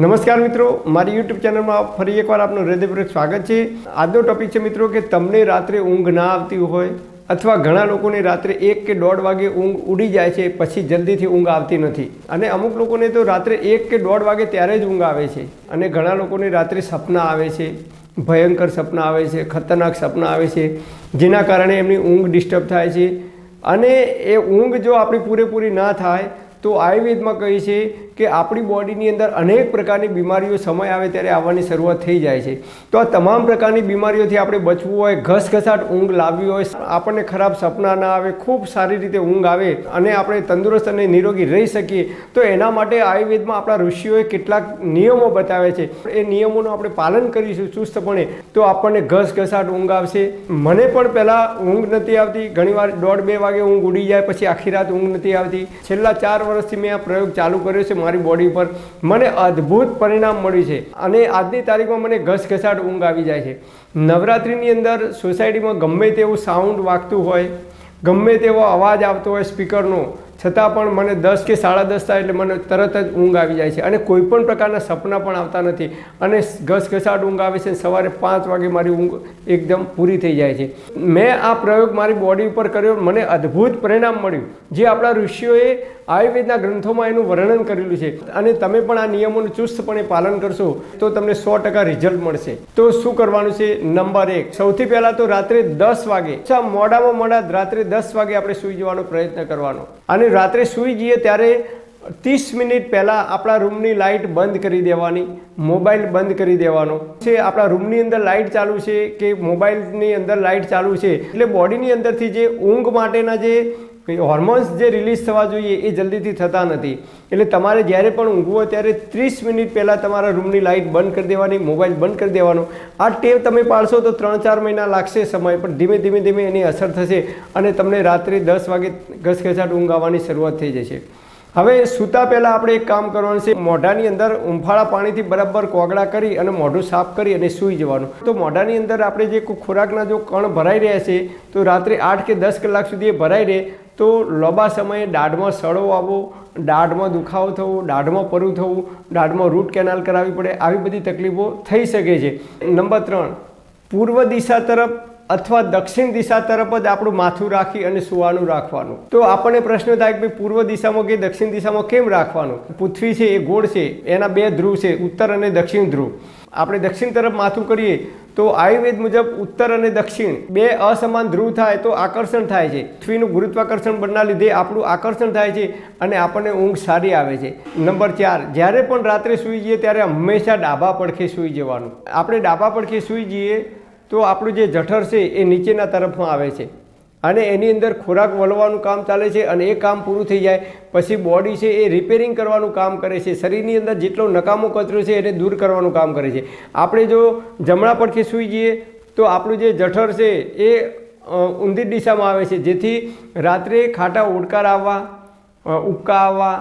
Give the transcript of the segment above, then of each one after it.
નમસ્કાર મિત્રો, મારી યુટ્યુબ ચેનલમાં ફરી એકવાર આપનું હૃદયપૂર્વક સ્વાગત છે। આજનો ટોપિક છે મિત્રો કે તમને રાત્રે ઊંઘ ના આવતી હોય અથવા ઘણા લોકોને રાત્રે 1 કે 1.5 વાગે ઊંઘ ઉડી જાય છે, પછી જલ્દીથી ઊંઘ આવતી નથી અને અમુક લોકોને તો રાત્રે 1 કે 1.5 વાગે ત્યારે જ ઊંઘ આવે છે અને ઘણા લોકોને રાત્રે સપના આવે છે, ભયંકર સપના આવે છે, ખતરનાક સપના આવે છે, જેના કારણે એમની ઊંઘ ડિસ્ટર્બ થાય છે અને એ ઊંઘ જો આપણી પૂરેપૂરી ના થાય તો આયુર્વેદમાં કહે છે કે આપણી બોડીની અંદર અનેક પ્રકારની બીમારીઓ સમય આવે ત્યારે આવવાની શરૂઆત થઈ જાય છે। તો આ તમામ પ્રકારની બીમારીઓથી આપણે બચવું હોય, ઘસઘસાટ ઊંઘ લાવવી હોય, આપણને ખરાબ સપના ના આવે, ખૂબ સારી રીતે ઊંઘ આવે અને આપણે તંદુરસ્ત અને નિરોગી રહી શકીએ, તો એના માટે આયુર્વેદમાં આપણા ઋષિઓએ કેટલાક નિયમો બતાવે છે। એ નિયમોનું આપણે પાલન કરીશું ચુસ્તપણે તો આપણને ઘસઘસાટ ઊંઘ આવશે। મને પણ પહેલાં ઊંઘ નથી આવતી, ઘણીવાર 1.5-2 વાગે ઊંઘ ઉડી જાય, પછી આખી રાત ઊંઘ નથી આવતી। છેલ્લા 4 વર્ષથી મેં આ પ્રયોગ ચાલુ કર્યો છે મારી બોડી પર, મને અદ્ભુત પરિણામ મળ્યું છે અને આજની તારીખમાં મને ઘસઘસાટ ઊંઘ આવી જાય છે। નવરાત્રિની અંદર સોસાયટીમાં ગમે તેવું સાઉન્ડ વાગતું હોય, ગમે તેવો અવાજ આવતો હોય સ્પીકરનો, છતાં પણ મને 10 કે 10:30 થાય એટલે મને તરત જ ઊંઘ આવી જાય છે અને કોઈ પણ પ્રકારના સપના પણ આવતા નથી અને ઘસઘસાટ ઊંઘ આવે છે। સવારે 5 વાગે મારી ઊંઘ એકદમ પૂરી થઈ જાય છે। મેં આ પ્રયોગ મારી બોડી ઉપર કર્યો, મને અદ્ભુત પરિણામ મળ્યું, જે આપણા ઋષિઓએ આયુર્વેદના ગ્રંથોમાં એનું વર્ણન કરેલું છે અને તમે પણ આ નિયમોનું ચુસ્તપણે પાલન કરશો તો તમને 100% રિઝલ્ટ મળશે। તો શું કરવાનું છે? નંબર 1, સૌથી પહેલાં તો રાત્રે 10 વાગે, મોડામાં મોડા રાત્રે 10 વાગે આપણે સૂઈ જવાનો પ્રયત્ન કરવાનો અને રાત્રે સૂઈ જઈએ ત્યારે 30 મિનિટ પહેલાં આપણા રૂમની લાઇટ બંધ કરી દેવાની, મોબાઈલ બંધ કરી દેવાનો છે। આપણા રૂમની અંદર લાઇટ ચાલુ છે કે મોબાઈલની અંદર લાઇટ ચાલુ છે એટલે બોડીની અંદરથી જે ઊંઘ માટેના જે હોર્મોન્સ જે રિલીઝ થવા જોઈએ એ જલ્દીથી થતા નથી, એટલે તમારે જ્યારે પણ ઊંઘવું હોય ત્યારે 30 મિનિટ પહેલાં તમારા રૂમની લાઇટ બંધ કરી દેવાની, મોબાઈલ બંધ કરી દેવાનો। આ ટેવ તમે પાળશો તો 3-4 મહિના લાગશે સમય, પણ ધીમે ધીમે એની અસર થશે અને તમને રાત્રે 10 વાગે ઘસઘસાટ ઊંઘ આવવાની શરૂઆત થઈ જશે। હવે સૂતા પહેલાં આપણે એક કામ કરવાનું છે, મોઢાની અંદર ઉંફાળા પાણીથી બરાબર કોગળા કરી અને મોઢું સાફ કરી અને સૂઈ જવાનું। તો મોઢાની અંદર આપણે જે ખોરાકના જો કણ ભરાઈ રહ્યા છે તો રાત્રે 8 કે 10 કલાક સુધી એ ભરાઈ રહે તો લાંબા સમયે દાઢમાં સડો આવવો, દાઢમાં દુખાવો થવો, દાઢમાં પરવું થવું, દાઢમાં રૂટ કેનાલ કરાવવી પડે, આવી બધી તકલીફો થઈ શકે છે। નંબર 3, પૂર્વ દિશા તરફ અથવા દક્ષિણ દિશા તરફ જ આપણું માથું રાખી અને સુવાનું રાખવાનું। તો આપણને પ્રશ્ન થાય કે ભાઈ પૂર્વ દિશામાં કે દક્ષિણ દિશામાં કેમ રાખવાનું? પૃથ્વી છે એ ગોળ છે, એના 2 ધ્રુવ છે, ઉત્તર અને દક્ષિણ ધ્રુવ। આપણે દક્ષિણ તરફ માથું કરીએ તો આયુર્વેદ મુજબ ઉત્તર અને દક્ષિણ 2 અસમાન ધ્રુવ થાય તો આકર્ષણ થાય છે, પૃથ્વીનું ગુરુત્વાકર્ષણ બળના લીધે આપણું આકર્ષણ થાય છે અને આપણને ઊંઘ સારી આવે છે। નંબર 4, જ્યારે પણ રાત્રે સૂઈ જઈએ ત્યારે હંમેશા ડાબા પડખે સૂઈ જવાનું। આપણે ડાબા પડખે સૂઈ જઈએ તો આપણું જે જઠર છે એ નીચેના તરફમાં આવે છે અને એની અંદર ખોરાક વળવાનું કામ ચાલે છે અને એ કામ પૂરું થઈ જાય પછી બોડી છે એ રિપેરિંગ કરવાનું કામ કરે છે, શરીરની અંદર જેટલો નકામો કચરો છે એને દૂર કરવાનું કામ કરે છે। આપણે જો જમણા પડખે સૂઈ જઈએ તો આપણું જે જઠર છે એ ઊંધી દિશામાં આવે છે, જેથી રાત્રે ખાટા ઓડકાર આવવા, ઉબકા આવવા,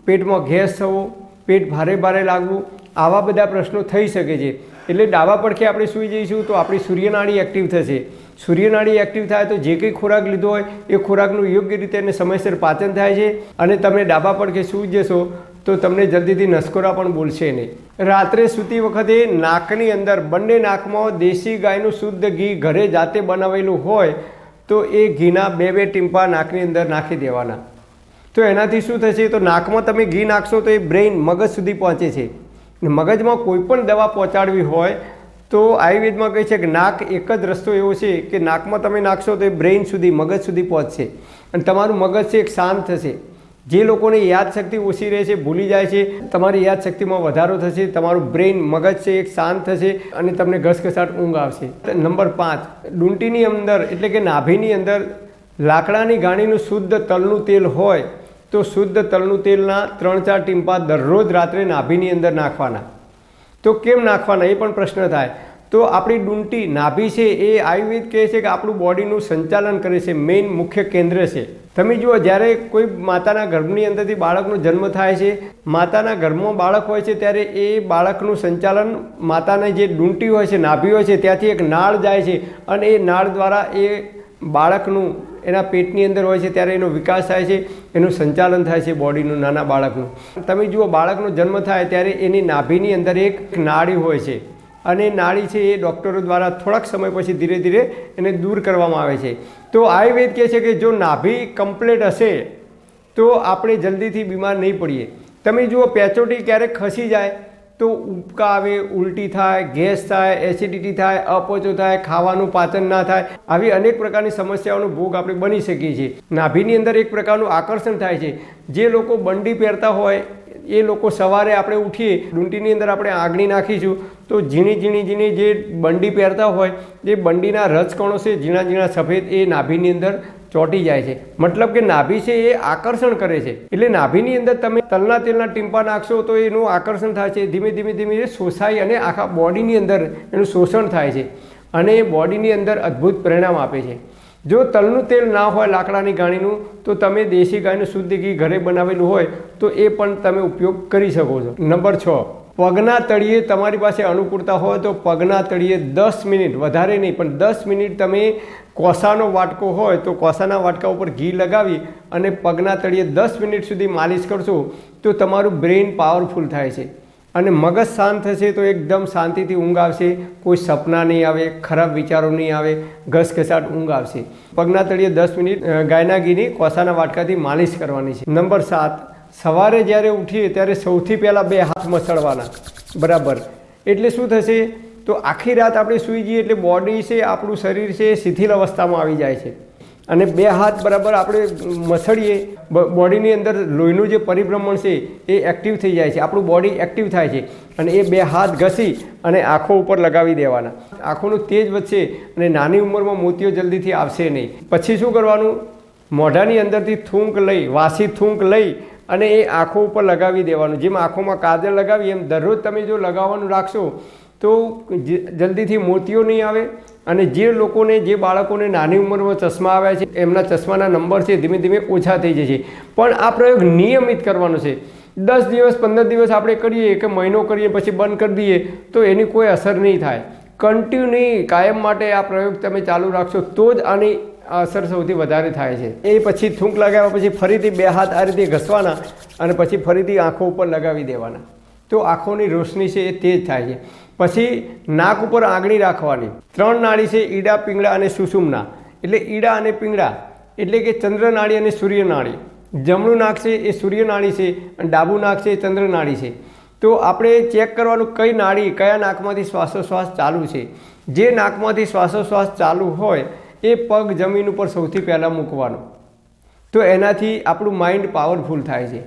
પેટમાં ગેસ થવો, પેટ ભારે ભારે લાગવું, આવા બધા પ્રશ્નો થઈ શકે છે। એટલે ડાબા પડખે આપણે સૂઈ જઈશું તો આપણી સૂર્યનાળી એક્ટિવ થશે। સૂર્યનાળી એક્ટિવ થાય તો જે કંઈ ખોરાક લીધો હોય એ ખોરાકનું યોગ્ય રીતે અને સમયસર પાચન થાય છે અને તમે ડાબા પડખે સૂઈ જશો તો તમને જલ્દીથી નસકોરા પણ બોલશે નહીં। રાત્રે સૂતી વખતે નાકની અંદર, બંને નાકમાં દેશી ગાયનું શુદ્ધ ઘી ઘરે જાતે બનાવેલું હોય તો એ ઘીના 2-2 ટીમ્પા નાકની અંદર નાખી દેવાના। તો એનાથી શું થશે? તો નાકમાં તમે ઘી નાખશો તો એ બ્રેઇન, મગજ સુધી પહોંચે છે। મગજમાં કોઈ પણ દવા પહોંચાડવી હોય તો આયુર્વેદમાં કહે છે કે નાક એક જ રસ્તો એવો છે કે નાકમાં તમે નાખશો તો એ બ્રેઇન સુધી, મગજ સુધી પહોંચશે અને તમારું મગજ છે એક શાંત થશે। જે લોકોને યાદશક્તિ ઓછી રહે છે, ભૂલી જાય છે, તમારી યાદશક્તિમાં વધારો થશે, તમારું બ્રેઇન, મગજ છે એક શાંત થશે અને તમને ઘસઘસાટ ઊંઘ આવશે। નંબર 5, ડૂંટીની અંદર એટલે કે નાભીની અંદર લાકડાની ગાણીનું શુદ્ધ તલનું તેલ હોય તો શુદ્ધ તલનું તેલના 3-4 ટીમ્પા દરરોજ રાત્રે નાભીની અંદર નાખવાના। તો કેમ નાખવાના એ પણ પ્રશ્ન થાય। તો આપણી ડૂંટી, નાભી છે એ આયુર્વેદ કહે છે કે આપણું બોડીનું સંચાલન કરે છે, મેઇન મુખ્ય કેન્દ્ર છે। તમે જુઓ, જ્યારે કોઈ માતાના ગર્ભની અંદરથી બાળકનો જન્મ થાય છે, માતાના ગર્ભમાં બાળક હોય છે ત્યારે એ બાળકનું સંચાલન માતાના જે ડૂંટી હોય છે, નાભી હોય છે, ત્યાંથી એક નાળ જાય છે અને એ નાળ દ્વારા એ બાળકનું એના પેટની અંદર હોય છે ત્યારે એનો વિકાસ થાય છે, એનું સંચાલન થાય છે બોડીનું, નાના બાળકનું. તમે જુઓ, બાળકનો જન્મ થાય ત્યારે એની નાભીની અંદર એક નાડી હોય છે અને નાડી છે એ ડૉક્ટરો દ્વારા થોડાક સમય પછી ધીરે ધીરે એને દૂર કરવામાં આવે છે. તો આયુર્વેદ કહે છે કે જો નાભી કમ્પ્લીટ હશે તો આપણે જલ્દીથી બીમાર નહીં પડીએ. તમે જુઓ, પેચોટી ક્યારેક ખસી જાય તો ઉબકા આવે, ઉલટી થાય, ગેસ થાય, એસિડિટી થાય, અપચો થાય, ખાવાનું પાચન ના થાય, આવી અનેક પ્રકારની સમસ્યાઓનો ભોગ આપણે બની શકીએ છીએ. નાભીની અંદર એક પ્રકારનું આકર્ષણ થાય છે. જે લોકો બંડી પહેરતા હોય એ લોકો સવારે આપણે ઉઠીએ, ડૂંટીની અંદર આપણે આંગળી નાખીશું તો ઝીણી જે બંડી પહેરતા હોય એ બંડીના રજકણો છે ઝીણા ઝીણા સફેદ, એ નાભીની અંદર ચોંટી જાય છે. મતલબ કે નાભી છે એ આકર્ષણ કરે છે. એટલે નાભીની અંદર તમે તલના તેલના ટીમ્પા નાખશો તો એનું આકર્ષણ થાય છે, ધીમે ધીમે એ શોષાય અને આખા બોડીની અંદર એનું શોષણ થાય છે અને બોડીની અંદર અદ્ભુત પરિણામ આપે છે. જો તલનું તેલ ના હોય લાકડાની ગાણીનું તો તમે દેશી ગાયનું શુદ્ધ ઘી ઘરે બનાવેલું હોય તો એ પણ તમે ઉપયોગ કરી શકો છો. નંબર 6, પગના તળિયે તમારી પાસે અનુકૂળતા હોય તો પગના તળિયે 10 મિનિટ, વધારે નહીં પણ 10 મિનિટ તમે કોસાનો વાટકો હોય તો કોસાના વાટકા ઉપર ઘી લગાવી અને પગના તળિયે 10 મિનિટ સુધી માલિશ કરશો તો તમારું બ્રેઇન પાવરફુલ થાય છે અને મગજ શાંત થશે તો એકદમ શાંતિથી ઊંઘ આવશે, કોઈ સપના નહીં આવે, ખરાબ વિચારો નહીં આવે, ઘસઘસાટ ઊંઘ આવશે. પગના તળિયે 10 મિનિટ ગાયના ઘીની કોસાના વાટકાથી માલિશ કરવાની છે. નંબર 7, સવારે જ્યારે ઉઠીએ ત્યારે સૌથી પહેલાં 2 હાથ મસળવાના, બરાબર. એટલે શું થશે તો આખી રાત આપણે સૂઈ જઈએ એટલે બોડી છે, આપણું શરીર છે એ શિથિલ અવસ્થામાં આવી જાય છે અને 2 હાથ બરાબર આપણે મસળીએ, બોડીની અંદર લોહીનું જે પરિભ્રમણ છે એ એક્ટિવ થઈ જાય છે, આપણું બોડી એક્ટિવ થાય છે અને એ 2 હાથ ઘસી અને આંખો ઉપર લગાવી દેવાના. આંખોનું તેજ વધશે અને નાની ઉંમરમાં મોતિયો જલ્દીથી આવશે નહીં. પછી શું કરવાનું, મોઢાની અંદરથી થૂંક લઈ, વાસી થૂંક લઈ અને એ આંખો ઉપર લગાવી દેવાનું. જેમ આંખોમાં કાજલ લગાવી એમ દરરોજ તમે જો લગાવવાનું રાખશો તો જલ્દીથી મોતિયો નહીં આવે. અને જે લોકોને, જે બાળકોને નાની ઉંમરમાં ચશ્મા આવ્યા છે એમના ચશ્માના નંબર છે ધીમે ધીમે ઓછા થઈ જશે. પણ આ પ્રયોગ નિયમિત કરવાનો છે. 10 દિવસ 15 દિવસ આપણે કરીએ કે મહિનો કરીએ પછી બંધ કરી દઈએ તો એની કોઈ અસર નહીં થાય. કન્ટિન્યુ કાયમ માટે આ પ્રયોગ તમે ચાલુ રાખશો તો જ આની અસર સૌથી વધારે થાય છે. એ પછી થૂંક લગાવ્યા પછી ફરીથી 2 હાથ આ રીતે ઘસવાના અને પછી ફરીથી આંખો ઉપર લગાવી દેવાના તો આંખોની રોશની છે એ તેજ થાય છે. પછી નાક ઉપર આંગળી રાખવાની. 3 નાડી છે, ઈડા, પિંગળા અને સુષુમ્ના. એટલે ઈડા અને પિંગળા એટલે કે ચંદ્ર નાડી અને સૂર્ય નાડી. જમણું નાક છે એ સૂર્ય નાડી છે અને ડાબું નાક છે એ ચંદ્ર નાડી છે. તો આપણે ચેક કરવાનું કઈ નાડી, કયા નાકમાંથી શ્વાસોશ્વાસ ચાલુ છે. જે નાકમાંથી શ્વાસોશ્વાસ ચાલુ હોય એ પગ જમીન ઉપર સૌથી પહેલાં મૂકવાનો. તો એનાથી આપણું માઇન્ડ પાવરફુલ થાય છે.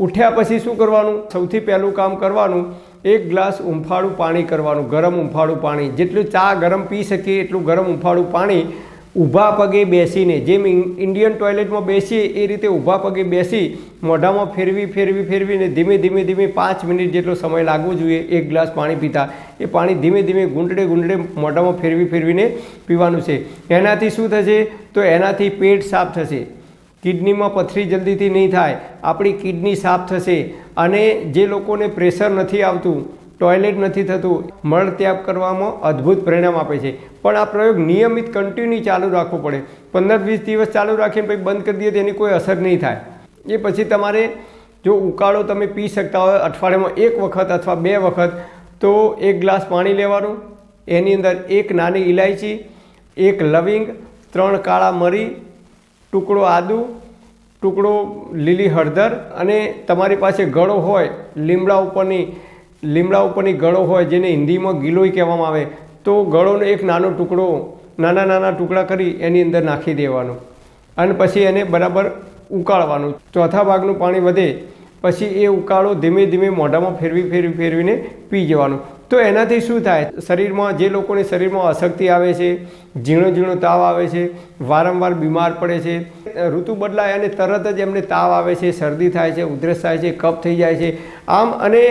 ઉઠ્યા પછી શું કરવાનું, સૌથી પહેલું કામ કરવાનું, 1 ગ્લાસ ઉંફાળું પાણી કરવાનું, ગરમ ઉંફાળું પાણી. જેટલું ચા ગરમ પી શકીએ એટલું ગરમ ઉંફાળું પાણી ઊભા પગે બેસીને, જેમ ઇન્ડિયન ટોયલેટમાં બેસીએ એ રીતે ઊભા પગે બેસી મોઢામાં ફેરવીને ધીમે ધીમે 5 મિનિટ જેટલો સમય લાગવો જોઈએ. 1 ગ્લાસ પાણી પીતા એ પાણી ધીમે ધીમે ગુંડળે મોઢામાં ફેરવીને પીવાનું છે. એનાથી શું થશે તો એનાથી પેટ સાફ થશે, કિડનીમાં પથરી જલ્દીથી નહીં થાય, આપણી કિડની સાફ થશે અને જે લોકોને પ્રેશર નથી આવતું, ટોયલેટ નથી થતું, મળ ત્યાગ કરવામાં અદ્ભુત પરિણામ આપે છે. પણ આ પ્રયોગ નિયમિત કન્ટિન્યુ ચાલુ રાખવો પડે. 15-20 દિવસ ચાલુ રાખીને પછી બંધ કરી દઈએ તો એની કોઈ અસર નહીં થાય. એ પછી તમારે જો ઉકાળો તમે પી શકતા હોય અઠવાડિયામાં 1 વખત અથવા 2 વખત તો 1 ગ્લાસ પાણી લેવાનું, એની અંદર 1 નાની ઇલાયચી, 1 લવિંગ, 3 કાળા મરી, ટુકડો આદુ, ટુકડો લીલી હળદર અને તમારી પાસે ગળો હોય, લીમડા ઉપરની ગળો હોય જેને હિન્દીમાં ગિલોય કહેવામાં આવે તો ગળોનો 1 નાનો ટુકડો, નાના ટુકડા કરી એની અંદર નાખી દેવાનું અને પછી એને બરાબર ઉકાળવાનું. ચોથા ભાગનું પાણી વધે પછી એ ઉકાળો ધીમે ધીમે મોઢામાં ફેરવીને પી જવાનું. તો એનાથી શું થાય, શરીરમાં જે લોકોને શરીરમાં અશક્તિ આવે છે, ઝીણો તાવ આવે છે, વારંવાર બીમાર પડે છે, ઋતુ બદલાય અને તરત જ એમને તાવ આવે છે, શરદી થાય છે, ઉધરસ થાય છે, કફ થઈ જાય છે, આમ અને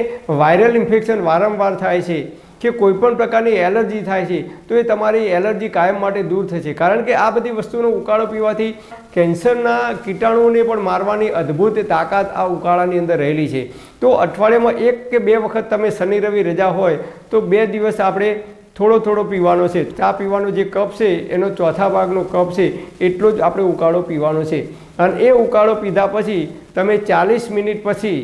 વાયરલ ઇન્ફેક્શન વારંવાર થાય છે કે કોઈપણ પ્રકારની એલર્જી થાય છે તો એ તમારી એલર્જી કાયમ માટે દૂર થશે. કારણ કે આ બધી વસ્તુનો ઉકાળો પીવાથી કેન્સરના કીટાણુઓને પણ મારવાની અદ્ભુત તાકાત આ ઉકાળાની અંદર રહેલી છે. તો અઠવાડિયામાં 1 કે 2 વખત તમે શનિ રવિ રજા હોય તો 2 દિવસ આપણે થોડો થોડો પીવાનો છે. ચા પીવાનો જે કપ છે એનો ચોથા ભાગનો કપ છે એટલો જ આપણે ઉકાળો પીવાનો છે. અને એ ઉકાળો પીધા પછી તમે 40 મિનિટ પછી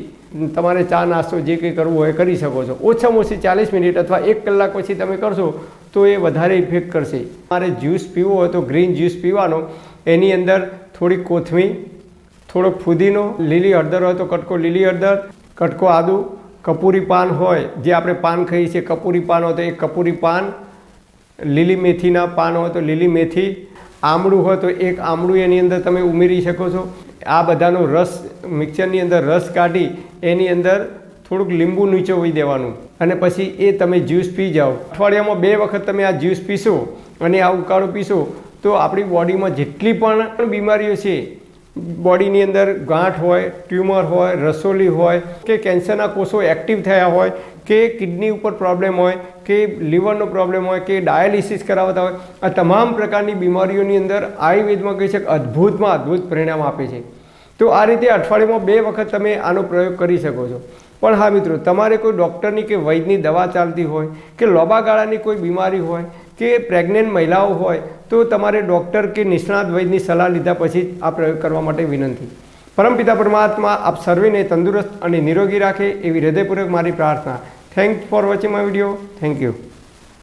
તમારે ચા નાસ્તો જે કંઈ કરવું હોય કરી શકો છો. ઓછામાં ઓછી 40 મિનિટ અથવા 1 કલાક પછી તમે કરશો તો એ વધારે ઇફેક્ટ કરશે. તમારે જ્યુસ પીવો હોય તો ગ્રીન જ્યુસ પીવાનો. એની અંદર થોડી કોથમીર, થોડોક ફુદીનો, લીલી હળદર હોય તો કટકો લીલી હળદર, કટકો આદુ, કપૂરી પાન હોય જે આપણે પાન ખાઈએ છીએ કપૂરી પાન હોય તો એક કપૂરી પાન, લીલી મેથીના પાન હોય તો લીલી મેથી, આમળું હોય તો એક આમળું એની અંદર તમે ઉમેરી શકો છો. આ બધાનો રસ મિક્સરની અંદર રસ કાઢી એની અંદર થોડુંક લીંબુ નીચોવી દેવાનું અને પછી એ તમે જ્યુસ પી જાઓ. અઠવાડિયામાં 2 વખત તમે આ જ્યુસ પીશો અને આ ઉકાળો પીશો તો આપણી બોડીમાં જેટલી પણ બીમારીઓ છે, બોડીની અંદર ગાંઠ હોય, ટ્યુમર હોય, રસોલી હોય કે કેન્સરના કોષો એક્ટિવ થયા હોય કે કિડની ઉપર પ્રોબ્લેમ હોય કે લીવરનો પ્રોબ્લેમ હોય કે ડાયાલિસિસ કરાવતા હોય, આ તમામ પ્રકારની બીમારીઓની અંદર આયુર્વેદમાં કહે છે કે અદ્ભુતમાં અદ્ભુત પરિણામ આપે છે. તો આ રીતે અઠવાડિયામાં 2 વખત તમે આનો પ્રયોગ કરી શકો છો. પણ હા મિત્રો, તમારે કોઈ ડૉક્ટરની કે વૈદ્યની દવા ચાલતી હોય કે લાંબા ગાળાની કોઈ બીમારી હોય કે પ્રેગ્નન્ટ મહિલાઓ હોય તો તમારે ડૉક્ટર કે નિષ્ણાત વૈદ્યની સલાહ લીધા પછી આ પ્રયોગ કરવા માટે વિનંતી. પરમપિતા પરમાત્મા આપ સર્વેને તંદુરસ્ત અને નિરોગી રાખે એવી હૃદયપૂર્વક મારી પ્રાર્થના. Thanks for watching my video. Thank you.